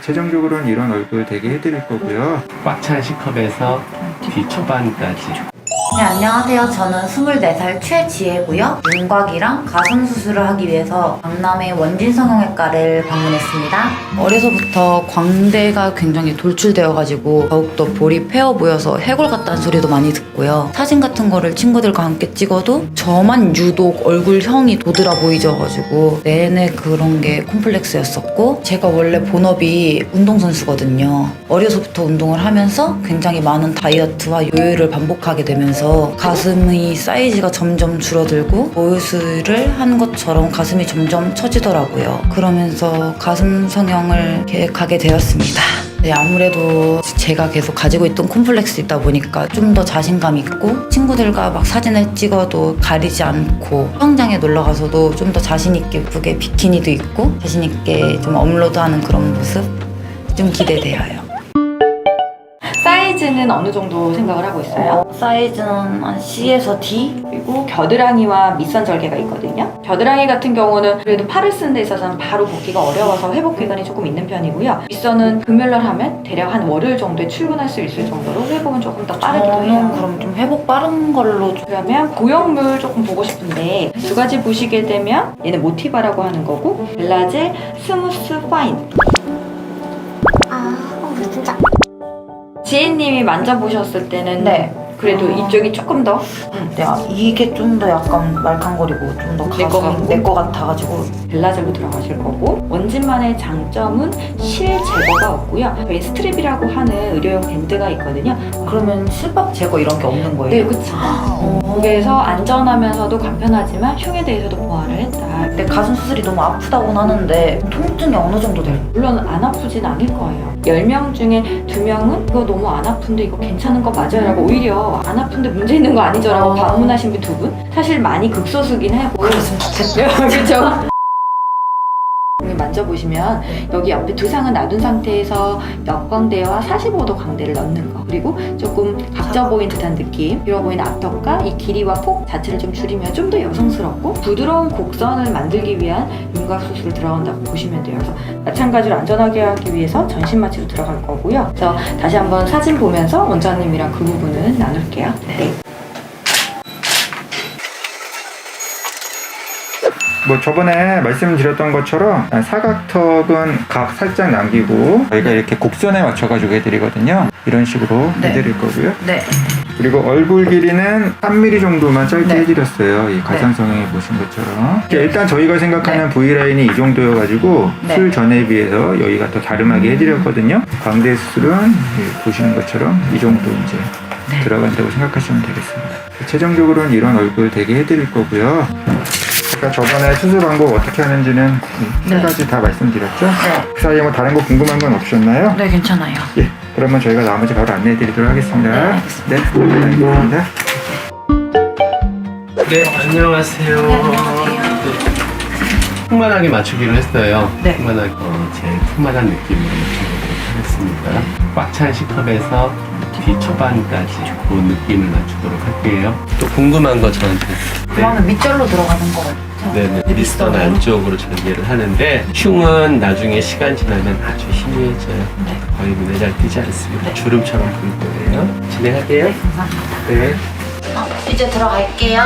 최종적으로는 이런 얼굴 되게 해드릴 거고요. 꽉 찬 C컵에서 뒤 초반까지. 네, 안녕하세요. 저는 24살 최지혜고요. 윤곽이랑 가슴 수술을 하기 위해서 강남의 원진성형외과를 방문했습니다. 어려서부터 광대가 굉장히 돌출되어가지고 더욱더 볼이 페어 보여서 해골 같다는 소리도 많이 듣고요. 사진 같은 거를 친구들과 함께 찍어도 저만 유독 얼굴형이 도드라 보이져가지고 내내 그런 게 콤플렉스였었고, 제가 원래 본업이 운동선수거든요. 어려서부터 운동을 하면서 굉장히 많은 다이어트와 요요를 반복하게 되면서 가슴의 사이즈가 점점 줄어들고 모유수를 한 것처럼 가슴이 점점 처지더라고요. 그러면서 가슴 성형을 계획하게 되었습니다. 네, 아무래도 제가 계속 가지고 있던 콤플렉스 있다 보니까 좀 더 자신감 있고, 친구들과 막 사진을 찍어도 가리지 않고 수영장에 놀러 가서도 좀 더 자신 있게 예쁘게 비키니도 입고 자신 있게 좀 업로드하는 그런 모습 좀 기대돼요. 사이즈는 어느 정도 생각을 하고 있어요? 사이즈는 한 C에서 D? 그리고 겨드랑이와 밑선 절개가 있거든요. 겨드랑이 같은 경우는 그래도 팔을 쓰는 데 있어서는 바로 붓기가 어려워서 회복 기간이 조금 있는 편이고요. 밑선은 금요일날 하면 대략 한 월요일 정도에 출근할 수 있을 정도로 회복은 조금 더 빠르기도 해요. 그럼 좀 회복 빠른 걸로 좀. 그러면 고형물 조금 보고 싶은데 두 가지 보시게 되면 얘는 모티바라고 하는 거고, 벨라젤 스무스 파인. 진짜. 지혜님이 만져보셨을 때는 네. 그래도 이쪽이 조금 더 네, 이게 좀 더 약간 말캉거리고 좀 더 내거 같고? 내 거 같아가지고. 벨라젤로 들어가실 거고, 원진만의 장점은 실 제거가 없고요. 저희 스트랩이라고 하는 의료용 밴드가 있거든요. 그러면 실밥 제거 이런 게 없는 거예요? 네, 그쵸. 그래서 안전하면서도 간편하지만 흉에 대해서도 보완을 했다. 근데 가슴 수술이 너무 아프다고는 하는데 통증이 어느 정도 될까요? 물론 안 아프진 않을 거예요. 10명 중에 2명은 이거 너무 안 아픈데 이거 괜찮은 거 맞아요? 라고 오히려 안 아픈데 문제 있는 거 아니죠? 라고 방문하신 분 2분? 사실 많이 극소수긴 하고. 그랬으면 좋겠어요. 그쵸? 만져보시면 여기 옆에 두상은 놔둔 상태에서 역광대와 45도 광대를 넣는 거, 그리고 조금 각져 보인 듯한 느낌, 길어 보이는 앞턱과 이 길이와 폭 자체를 좀 줄이면 좀 더 여성스럽고 부드러운 곡선을 만들기 위한 윤곽 수술을 들어간다고 보시면 돼요. 그래서 마찬가지로 안전하게 하기 위해서 전신 마취로 들어갈 거고요. 그래서 다시 한번 사진 보면서 원장님이랑 그 부분은 나눌게요. 네. 뭐 저번에 말씀드렸던 것처럼 사각턱은 각 살짝 남기고 저희가 이렇게 곡선에 맞춰가지고 해드리거든요. 이런 식으로 네. 해드릴 거고요. 네. 그리고 얼굴 길이는 3mm 정도만 짧게 네. 해드렸어요. 이 가상성형에 보신 것처럼. 일단 저희가 생각하는 V라인이 이 정도여가지고 네. 술 전에 비해서 여기가 더 갸름하게 해드렸거든요. 광대 수술은 보시는 것처럼 이 정도 이제 들어간다고 생각하시면 되겠습니다. 최종적으로는 이런 얼굴 되게 해드릴 거고요. 제가 저번에 수술 방법 어떻게 하는지는 세 가지 다 말씀드렸죠? 네. 그 사이에 뭐 다른 거 궁금한 건 없으셨나요? 네, 괜찮아요. 예, 그러면 저희가 나머지 바로 안내해 드리도록 하겠습니다. 네, 알겠습니다. 네, 안녕하세요. 풍만하게 맞추기로 했어요. 네. 풍만하게, 제일 풍만한 느낌으로 맞춰보도록 하겠습니다. 꽉 찬 C컵에서 뒤 초반까지 그 느낌을 맞추도록 할게요. 또 궁금한 거 저한테. 그러면 밑절로 들어가는 거 같죠? 네네. 밑선 안쪽으로 절개를 하는데 흉은 나중에 시간 지나면 아주 희미해져요. 네. 거의 눈에 잘 띄지 않습니다. 네. 주름처럼 보일 거예요. 진행할게요. 네, 감사합니다. 네. 이제 들어갈게요.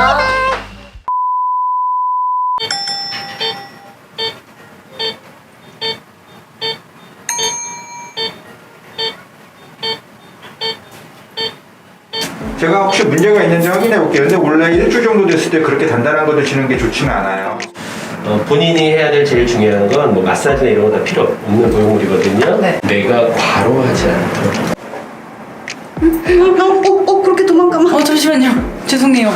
제가 혹시 문제가 있는지 확인해 볼게요. 근데 원래 일주 정도 됐을 때 그렇게 단단한 거 드시는 게 좋지는 않아요. 본인이 해야 될 제일 중요한 건 뭐 마사지나 이런 거 다 필요 없는 보형물이거든요. 네. 내가 과로하지 않도록. 그렇게 도망가면. 잠시만요. 죄송해요.